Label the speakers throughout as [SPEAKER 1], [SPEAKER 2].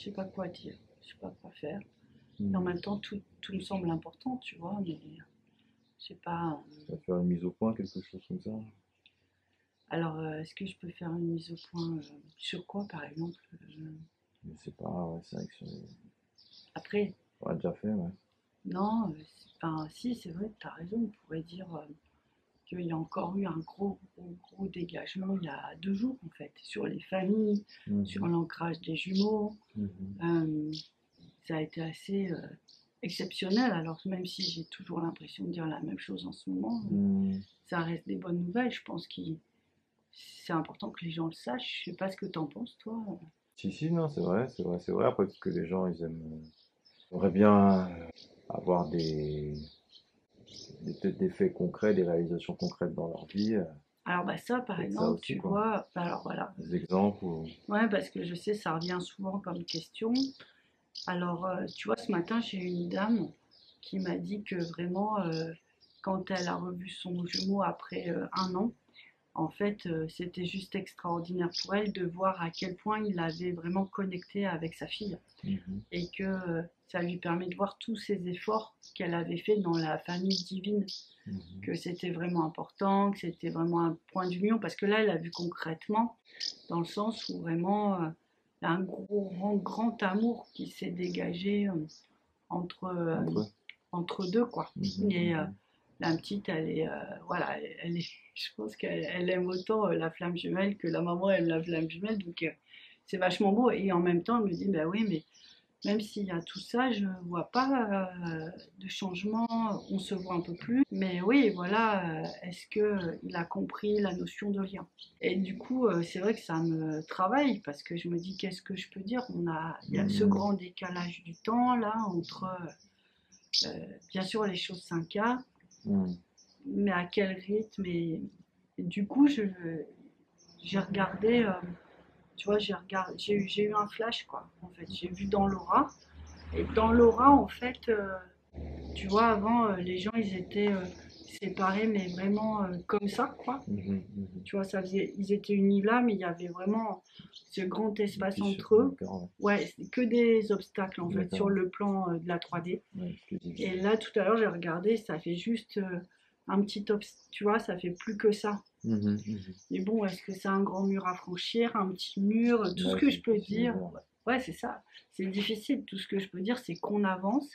[SPEAKER 1] je sais pas quoi dire, je sais pas quoi faire. Et en
[SPEAKER 2] Hmm.
[SPEAKER 1] même temps, tout me semble important, tu vois, mais je sais pas.
[SPEAKER 2] Ça va faire une mise au point, quelque chose comme ça.
[SPEAKER 1] Alors, est-ce que je peux faire une mise au point sur quoi, par exemple?
[SPEAKER 2] Je sais pas, ouais, c'est vrai que
[SPEAKER 1] Après,
[SPEAKER 2] on l'a déjà fait, ouais.
[SPEAKER 1] non, enfin, si, c'est vrai, tu as raison, on pourrait dire qu'il y a encore eu un gros dégagement il y a 2 jours, en fait, sur les familles, sur
[SPEAKER 2] Mhm.
[SPEAKER 1] l'ancrage des jumeaux.
[SPEAKER 2] Mhm.
[SPEAKER 1] Euh, Ça a été assez exceptionnel, alors même si j'ai toujours l'impression de dire la même chose en ce moment,
[SPEAKER 2] Hmm.
[SPEAKER 1] ça reste des bonnes nouvelles. Je pense que c'est important que les gens le sachent. Je sais pas ce que tu en penses, toi.
[SPEAKER 2] Si, si, non, c'est vrai, c'est vrai, c'est vrai. Après, parce que les gens, ils aiment, aimeraient bien avoir peut-être des faits concrets, des réalisations concrètes dans leur vie.
[SPEAKER 1] Alors bah ça, par
[SPEAKER 2] Peut-être ça
[SPEAKER 1] exemple,
[SPEAKER 2] aussi,
[SPEAKER 1] tu
[SPEAKER 2] quoi.
[SPEAKER 1] vois, bah alors voilà.
[SPEAKER 2] Des exemples ou...
[SPEAKER 1] Ouais, parce que je sais, ça revient souvent comme question. Alors, tu vois, ce matin, j'ai eu une dame qui m'a dit que vraiment, quand elle a revu son jumeau après 1 an, en fait, c'était juste extraordinaire pour elle de voir à quel point il avait vraiment connecté avec sa fille
[SPEAKER 2] Mhm.
[SPEAKER 1] et que ça lui permet de voir tous ces efforts qu'elle avait fait dans la famille divine,
[SPEAKER 2] Mhm.
[SPEAKER 1] que c'était vraiment important, que c'était vraiment un point d'union, parce que là, elle a vu concrètement, dans le sens où vraiment, il y a un grand amour qui s'est dégagé
[SPEAKER 2] Entre eux.
[SPEAKER 1] entre deux, quoi.
[SPEAKER 2] Mhm.
[SPEAKER 1] Et
[SPEAKER 2] Mhm.
[SPEAKER 1] la petite, elle est, voilà, elle est, je pense qu'elle aime autant la flamme jumelle que la maman aime la flamme jumelle, donc c'est vachement beau. Et en même temps, elle me dit, bah oui, mais même s'il y a tout ça, je vois pas de changement, on se voit un peu plus. Mais oui, voilà, est-ce que il a compris la notion de lien? Et du coup, c'est vrai que ça me travaille parce que je me dis, qu'est-ce que je peux dire? Il y a ce
[SPEAKER 2] Mhm.
[SPEAKER 1] grand décalage du temps là entre, bien sûr, les choses s'incarnent,
[SPEAKER 2] Mhm.
[SPEAKER 1] mais à quel rythme? Et du coup, j'ai regardé, tu vois, j'ai eu un flash quoi. En fait, j'ai vu dans l'aura. Et dans l'aura, en fait, tu vois, avant, les gens, ils étaient séparés, mais vraiment comme ça, quoi.
[SPEAKER 2] Mhm. Mhm.
[SPEAKER 1] Tu vois, ils étaient unis là, mais il y avait vraiment ce grand
[SPEAKER 2] Des
[SPEAKER 1] espace
[SPEAKER 2] fissures,
[SPEAKER 1] entre eux.
[SPEAKER 2] d'accord,
[SPEAKER 1] Ouais, c'est que des obstacles, en
[SPEAKER 2] ouais.
[SPEAKER 1] fait, sur
[SPEAKER 2] D'accord,
[SPEAKER 1] le plan de la 3D.
[SPEAKER 2] ouais, plus
[SPEAKER 1] Et
[SPEAKER 2] difficile.
[SPEAKER 1] là, tout à l'heure, j'ai regardé, ça fait juste un petit obstacle, tu vois, ça fait plus que ça.
[SPEAKER 2] Mhm. Mhm.
[SPEAKER 1] Mais bon, est-ce que c'est un grand mur à franchir, un petit mur? Tout ce
[SPEAKER 2] Ouais,
[SPEAKER 1] que
[SPEAKER 2] c'est
[SPEAKER 1] je peux
[SPEAKER 2] difficile à
[SPEAKER 1] dire,
[SPEAKER 2] dire.
[SPEAKER 1] ouais, c'est ça. C'est difficile. Tout ce que je peux dire, c'est qu'on avance,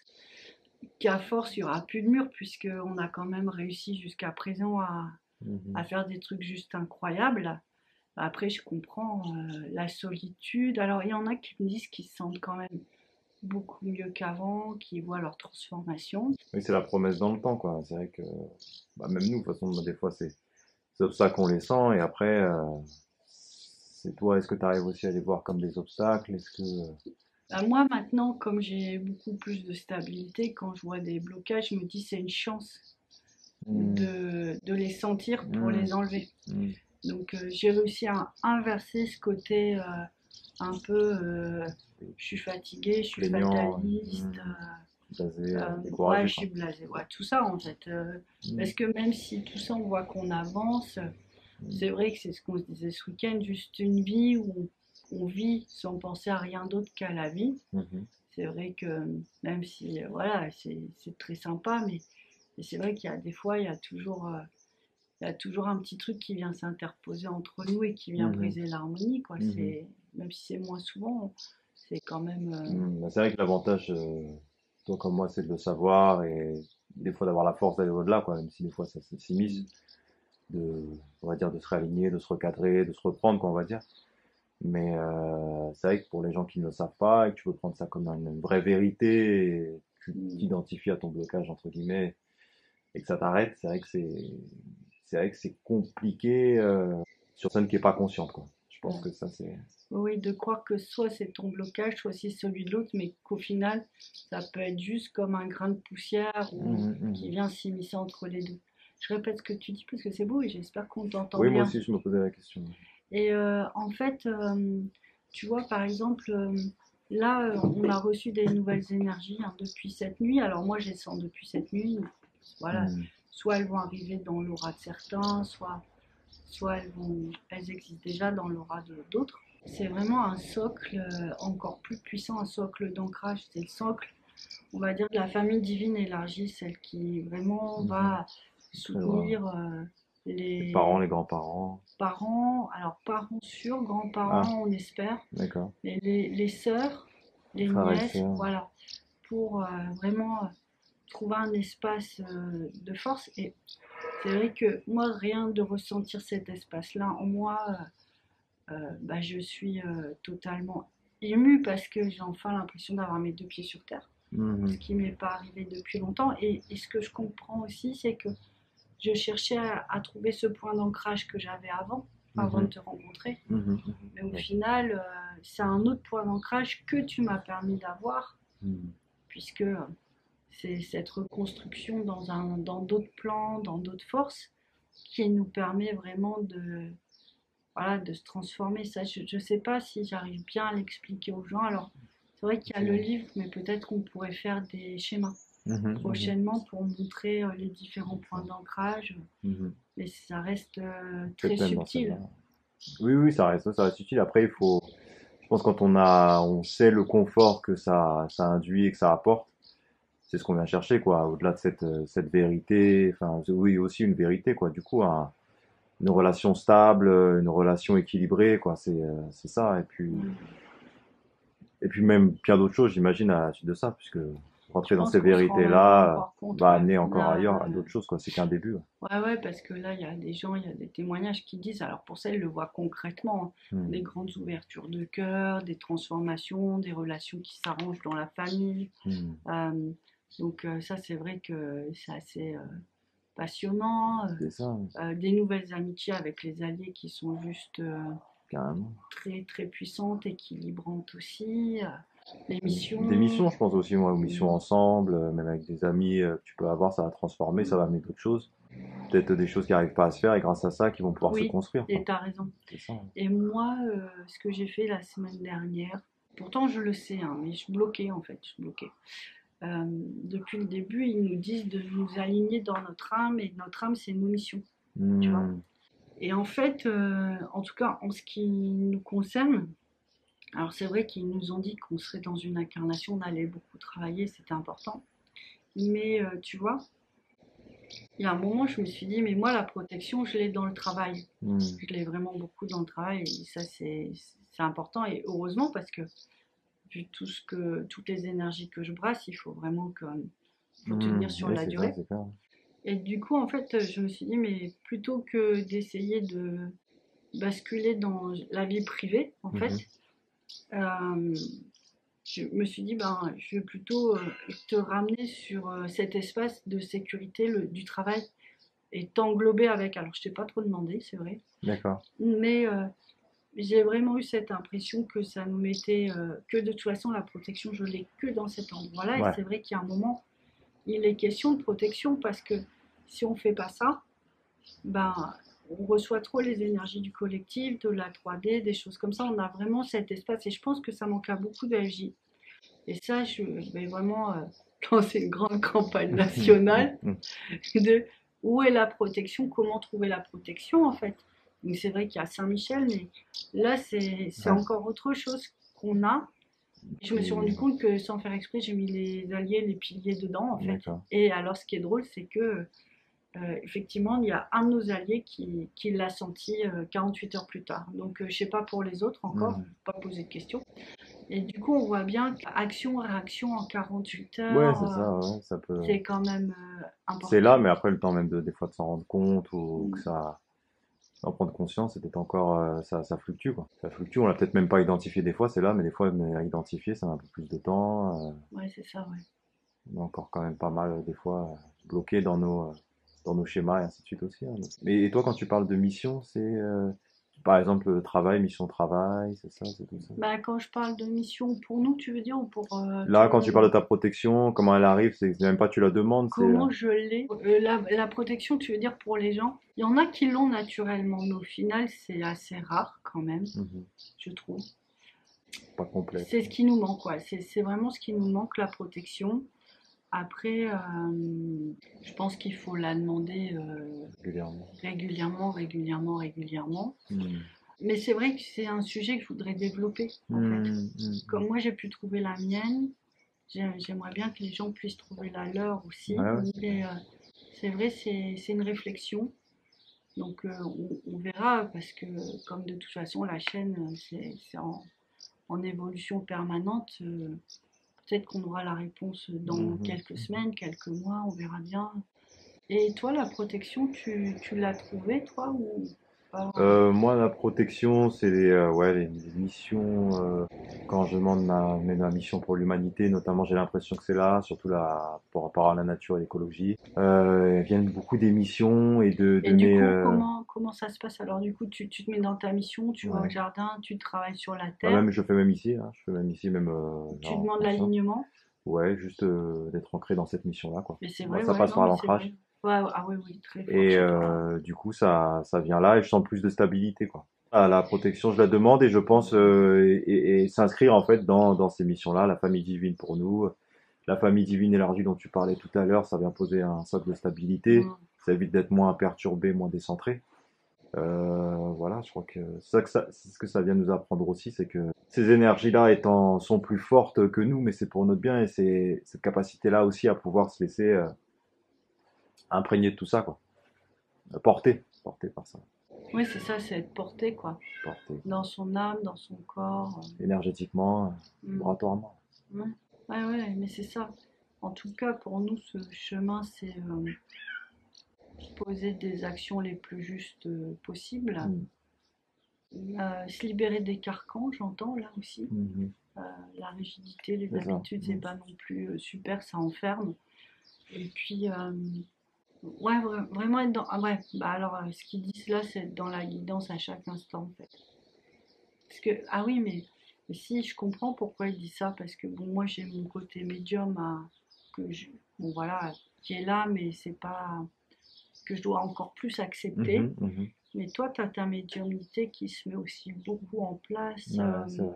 [SPEAKER 1] qu'à force, il n'y aura plus de mur, puisqu'on a quand même réussi jusqu'à présent
[SPEAKER 2] Mhm.
[SPEAKER 1] à faire des trucs juste incroyables. Après, je comprends la solitude. Alors, il y en a qui me disent qu'ils se sentent quand même beaucoup mieux qu'avant, qui voient leur transformation.
[SPEAKER 2] Oui, c'est la promesse dans le temps, quoi. C'est vrai que bah, même nous, de toute façon, des fois, c'est obstacles, on les sent, et après, c'est toi, est-ce que tu arrives aussi à les voir comme des obstacles? Est-ce que...
[SPEAKER 1] Bah, moi, maintenant, comme j'ai beaucoup plus de stabilité, quand je vois des blocages, je me dis c'est une chance
[SPEAKER 2] Hmm.
[SPEAKER 1] de les sentir pour
[SPEAKER 2] Hmm.
[SPEAKER 1] les enlever.
[SPEAKER 2] Hmm.
[SPEAKER 1] Donc, j'ai réussi à inverser ce côté un peu je suis fatiguée, je suis
[SPEAKER 2] Plaignant,
[SPEAKER 1] fataliste,
[SPEAKER 2] blasé,
[SPEAKER 1] ouais,
[SPEAKER 2] découragé,
[SPEAKER 1] je suis
[SPEAKER 2] quoi.
[SPEAKER 1] blasée, ouais, tout ça en fait.
[SPEAKER 2] Hmm.
[SPEAKER 1] Parce que même si tout ça, on voit qu'on avance,
[SPEAKER 2] Hmm.
[SPEAKER 1] c'est vrai que c'est ce qu'on se disait ce week-end, juste une vie où on vit sans penser à rien d'autre qu'à la vie.
[SPEAKER 2] Mhm.
[SPEAKER 1] C'est vrai que même si, voilà, c'est très sympa, mais c'est vrai qu'il y a des fois, il y a toujours un petit truc qui vient s'interposer entre nous et qui vient
[SPEAKER 2] Mhm.
[SPEAKER 1] briser l'harmonie, quoi.
[SPEAKER 2] Mhm.
[SPEAKER 1] Même si c'est moins souvent, c'est quand même.
[SPEAKER 2] Bah, c'est vrai que l'avantage, toi comme moi, c'est de le savoir et des fois d'avoir la force d'aller au-delà, quoi, même si des fois ça s'immisce, de, on va dire, de se réaligner, de se recadrer, de se reprendre, quoi, on va dire. Mais c'est vrai que pour les gens qui ne le savent pas et que tu peux prendre ça comme une vraie vérité et tu t'identifies à ton blocage, entre guillemets, et que ça t'arrête, c'est vrai que c'est compliqué sur celle qui est pas consciente, quoi. Je pense
[SPEAKER 1] Bon,
[SPEAKER 2] que ça, c'est...
[SPEAKER 1] oui, de croire que soit c'est ton blocage, soit c'est celui de l'autre, mais qu'au final, ça peut être juste comme un grain de poussière ou
[SPEAKER 2] Mhm,
[SPEAKER 1] qui
[SPEAKER 2] mhm.
[SPEAKER 1] vient s'immiscer entre les deux. Je répète ce que tu dis parce que c'est beau et j'espère qu'on t'entend
[SPEAKER 2] Oui, moi
[SPEAKER 1] bien.
[SPEAKER 2] aussi, je me posais la question.
[SPEAKER 1] Et en fait, tu vois, par exemple, là, on a reçu des nouvelles énergies hein, depuis cette nuit. Alors moi, je les sens depuis cette nuit. Voilà,
[SPEAKER 2] Mhm.
[SPEAKER 1] soit elles vont arriver dans l'aura de certains, soit elles existent déjà dans l'aura d'autres. c'est vraiment un socle encore plus puissant, un socle d'ancrage. C'est le socle, on va dire, de la famille divine élargie, celle qui vraiment
[SPEAKER 2] Mhm.
[SPEAKER 1] va
[SPEAKER 2] Je vois.
[SPEAKER 1] soutenir
[SPEAKER 2] Les parents,
[SPEAKER 1] les
[SPEAKER 2] les grands-parents.
[SPEAKER 1] parents, alors parents sûrs,
[SPEAKER 2] Ah,
[SPEAKER 1] grands-parents, on espère,
[SPEAKER 2] d'accord.
[SPEAKER 1] mais les sœurs, les
[SPEAKER 2] Frères et
[SPEAKER 1] nièces,
[SPEAKER 2] sœurs.
[SPEAKER 1] voilà, pour vraiment trouver un espace de force. Et c'est vrai que moi, rien de ressentir cet espace-là en moi, bah, je suis totalement émue parce que j'ai enfin l'impression d'avoir mes deux pieds sur terre, ce
[SPEAKER 2] Mhm.
[SPEAKER 1] qui m'est pas arrivé depuis longtemps. Et ce que je comprends aussi, c'est que je cherchais à trouver ce point d'ancrage que j'avais avant de
[SPEAKER 2] Mhm.
[SPEAKER 1] te rencontrer.
[SPEAKER 2] Mhm. Mhm.
[SPEAKER 1] Mais au
[SPEAKER 2] Ouais.
[SPEAKER 1] final, c'est un autre point d'ancrage que tu m'as permis d'avoir,
[SPEAKER 2] Mhm.
[SPEAKER 1] puisque c'est cette reconstruction dans d'autres plans, dans d'autres forces, qui nous permet vraiment voilà, de se transformer. Ça, je ne sais pas si j'arrive bien à l'expliquer aux gens. Alors, c'est vrai qu'il y a
[SPEAKER 2] Ok.
[SPEAKER 1] le livre, mais peut-être qu'on pourrait faire des schémas
[SPEAKER 2] Mhm. Mhm.
[SPEAKER 1] prochainement pour montrer les différents points d'ancrage,
[SPEAKER 2] Mhm.
[SPEAKER 1] mais ça reste très
[SPEAKER 2] Peut-être même dans celle-là.
[SPEAKER 1] subtil.
[SPEAKER 2] Oui, oui, ça reste utile. Après, il faut, je pense, quand on sait le confort que ça induit et que ça apporte, c'est ce qu'on vient chercher, quoi. Au-delà de cette vérité, enfin, oui, aussi une vérité, quoi. Du coup, une relation stable, une relation équilibrée, quoi. C'est ça.
[SPEAKER 1] Ouais.
[SPEAKER 2] Et puis même bien d'autres choses, j'imagine, à la suite de ça, puisque
[SPEAKER 1] Je
[SPEAKER 2] rentrer dans
[SPEAKER 1] pense
[SPEAKER 2] ces
[SPEAKER 1] qu'on se rend même pas
[SPEAKER 2] vérités-là
[SPEAKER 1] encore compte,
[SPEAKER 2] va
[SPEAKER 1] ouais.
[SPEAKER 2] amener encore ailleurs à d'autres choses, quoi. C'est qu'un début. Ouais.
[SPEAKER 1] Ouais, ouais, parce que là, il y a des gens, il y a des témoignages qui disent, alors pour ça, ils le voient concrètement, hein,
[SPEAKER 2] Hmm.
[SPEAKER 1] des grandes ouvertures de cœur, des transformations, des relations qui s'arrangent dans la famille.
[SPEAKER 2] Hmm.
[SPEAKER 1] Euh, donc ça, c'est vrai que c'est assez passionnant.
[SPEAKER 2] C'est ça, hein,
[SPEAKER 1] Des nouvelles amitiés avec les alliés qui sont juste
[SPEAKER 2] carrément.
[SPEAKER 1] très, très puissantes, équilibrantes aussi. Les
[SPEAKER 2] Des
[SPEAKER 1] missions,
[SPEAKER 2] missions, je pense aussi, moi, aux missions ensemble, même avec des amis que tu peux avoir, ça va transformer, ça va amener d'autres choses. Peut-être des choses qui n'arrivent pas à se faire et grâce à ça, qui vont pouvoir se
[SPEAKER 1] oui,
[SPEAKER 2] construire,
[SPEAKER 1] et
[SPEAKER 2] quoi.
[SPEAKER 1] tu as raison.
[SPEAKER 2] C'est ça, hein.
[SPEAKER 1] Et moi, ce que j'ai fait la semaine dernière, pourtant je le sais, hein, mais je bloquais en fait, je bloquais. Depuis le début, ils nous disent de nous aligner dans notre âme, et notre âme, c'est nos missions, tu vois.
[SPEAKER 2] Hmm.
[SPEAKER 1] Et en fait, en tout cas, en ce qui nous concerne, alors c'est vrai qu'ils nous ont dit qu'on serait dans une incarnation, on allait beaucoup travailler, c'était important. Mais tu vois, il y a un moment, je me suis dit, mais moi, la protection, je l'ai dans le travail.
[SPEAKER 2] Hmm.
[SPEAKER 1] Je l'ai vraiment beaucoup dans le travail, et ça, c'est important. Et heureusement, parce que vu toutes les énergies que je brasse, il faut vraiment que, faut
[SPEAKER 2] Hmm.
[SPEAKER 1] tenir sur
[SPEAKER 2] Ouais,
[SPEAKER 1] la
[SPEAKER 2] c'est ça,
[SPEAKER 1] durée.
[SPEAKER 2] c'est clair.
[SPEAKER 1] Et du coup, en fait, je me suis dit, mais plutôt que d'essayer de basculer dans la vie privée, en
[SPEAKER 2] Mhm.
[SPEAKER 1] fait, euh, je me suis dit, ben, je vais plutôt te ramener sur cet espace de sécurité du travail et t'englober avec. Alors, je t'ai pas trop demandé, c'est vrai,
[SPEAKER 2] D'accord.
[SPEAKER 1] mais j'ai vraiment eu cette impression que ça nous mettait, que de toute façon, la protection, je l'ai que dans cet endroit-là. Et
[SPEAKER 2] Ouais.
[SPEAKER 1] c'est vrai qu'il y a un moment, il est question de protection parce que si on fait pas ça, ben, on reçoit trop les énergies du collectif, de la 3D, des choses comme ça. On a vraiment cet espace et je pense que ça manque à beaucoup de FJ. Et ça, je vais vraiment lancer une grande campagne nationale de où est la protection, comment trouver la protection en fait. Donc c'est vrai qu'il y a Saint-Michel, mais là c'est
[SPEAKER 2] Ouais.
[SPEAKER 1] encore autre chose qu'on a. Je me suis
[SPEAKER 2] Et-
[SPEAKER 1] rendu compte que sans faire exprès, j'ai mis les alliés, les piliers dedans en fait.
[SPEAKER 2] D'accord.
[SPEAKER 1] Et alors ce qui est drôle, c'est que effectivement, il y a un de nos alliés qui l'a senti 48 heures plus tard. Donc je ne sais pas pour les autres encore,
[SPEAKER 2] Mhm.
[SPEAKER 1] pas poser de questions. Et du coup, on voit bien qu'action-réaction en 48
[SPEAKER 2] Ouais,
[SPEAKER 1] heures,
[SPEAKER 2] c'est ça, ouais, ça peut.
[SPEAKER 1] c'est quand même
[SPEAKER 2] C'est là,
[SPEAKER 1] important.
[SPEAKER 2] mais après le temps même des fois de s'en rendre compte ou que ça en prendre conscience, c'est peut-être encore ça fluctue quoi. Ça fluctue, on l'a peut-être même pas identifié des fois, c'est là, mais des fois mais à identifier, ça met un peu plus de temps.
[SPEAKER 1] Ouais, c'est ça, ouais.
[SPEAKER 2] On est encore quand même pas mal des fois bloqué dans nos schémas et ainsi de suite aussi, hein. Mais et toi, quand tu parles de mission, c'est par exemple travail, mission travail, c'est ça, c'est tout ça.
[SPEAKER 1] Bah, quand je parle de mission pour nous, tu veux dire, ou pour tout
[SPEAKER 2] Là,
[SPEAKER 1] le
[SPEAKER 2] quand tu parles de
[SPEAKER 1] monde?
[SPEAKER 2] ta protection, comment elle arrive, c'est même pas tu la demandes, c'est
[SPEAKER 1] Comment je l'ai? La protection, tu veux dire pour les gens? Il y en a qui l'ont naturellement, mais au final, c'est assez rare quand même,
[SPEAKER 2] mhm,
[SPEAKER 1] je trouve.
[SPEAKER 2] pas complète
[SPEAKER 1] C'est ce qui nous manque, quoi. C'est vraiment ce qui nous manque, la protection. Après, je pense qu'il faut la demander
[SPEAKER 2] régulièrement.
[SPEAKER 1] régulièrement, régulièrement, régulièrement.
[SPEAKER 2] Hmm.
[SPEAKER 1] Mais c'est vrai que c'est un sujet que je voudrais développer, en fait. Comme moi, j'ai pu trouver la mienne, j'aimerais bien que les gens puissent trouver la leur
[SPEAKER 2] Ouais,
[SPEAKER 1] aussi.
[SPEAKER 2] ouais.
[SPEAKER 1] Mais c'est vrai, c'est une réflexion. Donc on verra, parce que comme de toute façon, la chaîne, c'est en évolution permanente. Peut-être qu'on aura la réponse dans
[SPEAKER 2] Mhm.
[SPEAKER 1] quelques semaines, quelques mois, on verra bien. Et toi, la protection, tu l'as trouvée, toi, ou pas?
[SPEAKER 2] Moi, la protection, c'est ouais, les missions. Quand je demande ma mission pour l'humanité, notamment, j'ai l'impression que c'est là, surtout là, par rapport à la nature et l'écologie. Elles viennent beaucoup des missions et
[SPEAKER 1] Et du
[SPEAKER 2] donner.
[SPEAKER 1] coup, comment ça se passe? Alors, du coup, tu te mets dans ta mission, tu vas au
[SPEAKER 2] Ouais.
[SPEAKER 1] jardin, tu travailles sur la
[SPEAKER 2] Bah,
[SPEAKER 1] terre,
[SPEAKER 2] même, je le fais même ici, hein. Je fais même ici, même là,
[SPEAKER 1] tu
[SPEAKER 2] en
[SPEAKER 1] demandes
[SPEAKER 2] conscience.
[SPEAKER 1] l'alignement.
[SPEAKER 2] Ouais, juste d'être ancré dans cette mission-là, quoi.
[SPEAKER 1] Mais c'est
[SPEAKER 2] Moi,
[SPEAKER 1] vrai,
[SPEAKER 2] ça
[SPEAKER 1] ouais,
[SPEAKER 2] passe
[SPEAKER 1] non,
[SPEAKER 2] par
[SPEAKER 1] mais c'est vrai.
[SPEAKER 2] l'ancrage.
[SPEAKER 1] Ouais, ah oui, oui, très fort
[SPEAKER 2] Et
[SPEAKER 1] chez toi.
[SPEAKER 2] du coup, ça vient là et je sens plus de stabilité, quoi. Ah, la protection, je la demande et je pense et s'inscrire en fait dans ces missions-là, la famille divine pour nous, la famille divine élargie dont tu parlais tout à l'heure, ça vient poser un socle de stabilité,
[SPEAKER 1] Mm.
[SPEAKER 2] ça évite d'être moins perturbé, moins décentré. Voilà, je crois que c'est ce que ça vient nous apprendre aussi, c'est que ces énergies-là sont plus fortes que nous, mais c'est pour notre bien et c'est cette capacité-là aussi à pouvoir se laisser imprégner de tout ça, quoi. Porté par ça,
[SPEAKER 1] Oui, c'est ça, c'est être porté, quoi.
[SPEAKER 2] porté
[SPEAKER 1] Dans son âme, dans son corps.
[SPEAKER 2] énergétiquement,
[SPEAKER 1] Mm.
[SPEAKER 2] vibratoirement.
[SPEAKER 1] Ouais, ouais, ouais, mais c'est ça. En tout cas, pour nous, ce chemin, c'est poser des actions les plus justes possibles.
[SPEAKER 2] Mm.
[SPEAKER 1] Se libérer des carcans, j'entends là aussi.
[SPEAKER 2] Mhm.
[SPEAKER 1] Euh, la rigidité, les
[SPEAKER 2] C'est ça.
[SPEAKER 1] habitudes, c'est
[SPEAKER 2] Mm.
[SPEAKER 1] pas non plus super, ça enferme. Et puis, ouais, vraiment être dans. Ah ouais, bah alors, ce qu'ils disent là, c'est être dans la guidance à chaque instant, en fait. Parce que, ah oui, mais si, je comprends pourquoi ils disent ça, parce que bon, moi, j'ai mon côté médium bon, voilà, qui est là, mais c'est pas que je dois encore plus accepter.
[SPEAKER 2] Mhm, mhm.
[SPEAKER 1] Mais toi, tu as ta médiumnité qui se met aussi beaucoup en place,
[SPEAKER 2] Ouais, c'est vrai.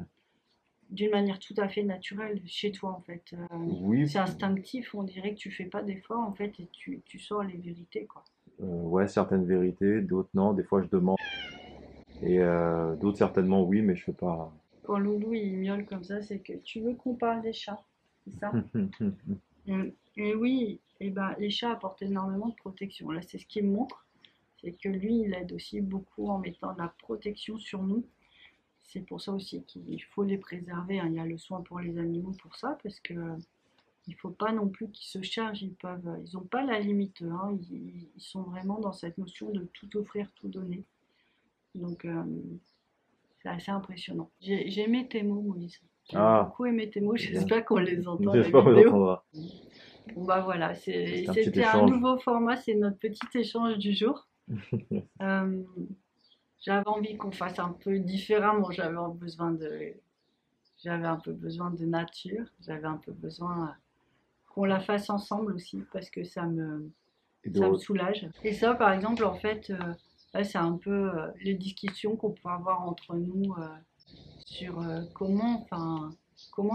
[SPEAKER 1] d'une manière tout à fait naturelle chez toi, en fait.
[SPEAKER 2] Oui,
[SPEAKER 1] C'est instinctif, on dirait que tu fais pas d'effort, en fait, et tu sors les vérités, quoi.
[SPEAKER 2] ouais, certaines vérités, d'autres non. Des fois, je demande. Et d'autres certainement oui, mais je fais pas.
[SPEAKER 1] Quand Loulou, il miaule comme ça, c'est que tu veux qu'on parle des chats, c'est ça? Et oui, et ben, les chats apportent énormément de protection. Là, c'est ce qu'il me montre, c'est que lui, il aide aussi beaucoup en mettant de la protection sur nous. C'est pour ça aussi qu'il faut les préserver, hein. Il y a le soin pour les animaux pour ça, parce que il faut pas non plus qu'ils se chargent. Ils ont pas la limite, hein. Ils sont vraiment dans cette notion de tout offrir, tout donner. Donc, c'est assez impressionnant. J'ai aimé tes mots, Moïse. J'ai
[SPEAKER 2] Ah,
[SPEAKER 1] beaucoup aimé tes mots.
[SPEAKER 2] c'est bien.
[SPEAKER 1] J'espère qu'on les entend à la
[SPEAKER 2] J'espère qu'on
[SPEAKER 1] vidéo.
[SPEAKER 2] entendra.
[SPEAKER 1] Bon, bah voilà,
[SPEAKER 2] C'était un petit
[SPEAKER 1] c'était un
[SPEAKER 2] échange.
[SPEAKER 1] nouveau format, c'est notre petit échange du jour. Euh, J'avais envie qu'on fasse un peu différemment. J'avais un peu besoin de nature. J'avais un peu besoin qu'on la fasse ensemble aussi parce que
[SPEAKER 2] Et
[SPEAKER 1] ça me soulage. Et ça, par exemple, en fait, là, c'est un peu les discussions qu'on peut avoir entre nous sur comment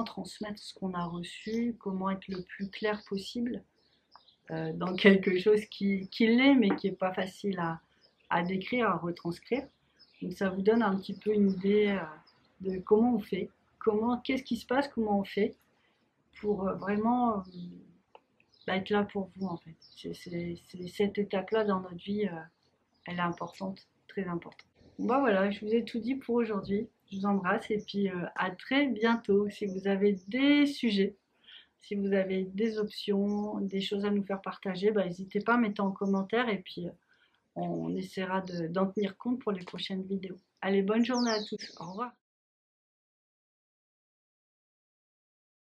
[SPEAKER 1] transmettre ce qu'on a reçu, comment être le plus clair possible dans quelque chose qui l'est, mais qui n'est pas facile à décrire, à retranscrire. Donc ça vous donne un petit peu une idée de comment on fait, qu'est-ce qui se passe, comment on fait pour vraiment être là pour vous en fait. Cette étape-là dans notre vie, elle est importante, très importante. Bon bah voilà, je vous ai tout dit pour aujourd'hui. Je vous embrasse et puis à très bientôt. Si vous avez des sujets, si vous avez des options, des choses à nous faire partager, bah, n'hésitez pas à mettre en commentaire et puis on essaiera d'en tenir compte pour les prochaines vidéos. Allez, bonne journée à tous. Au revoir.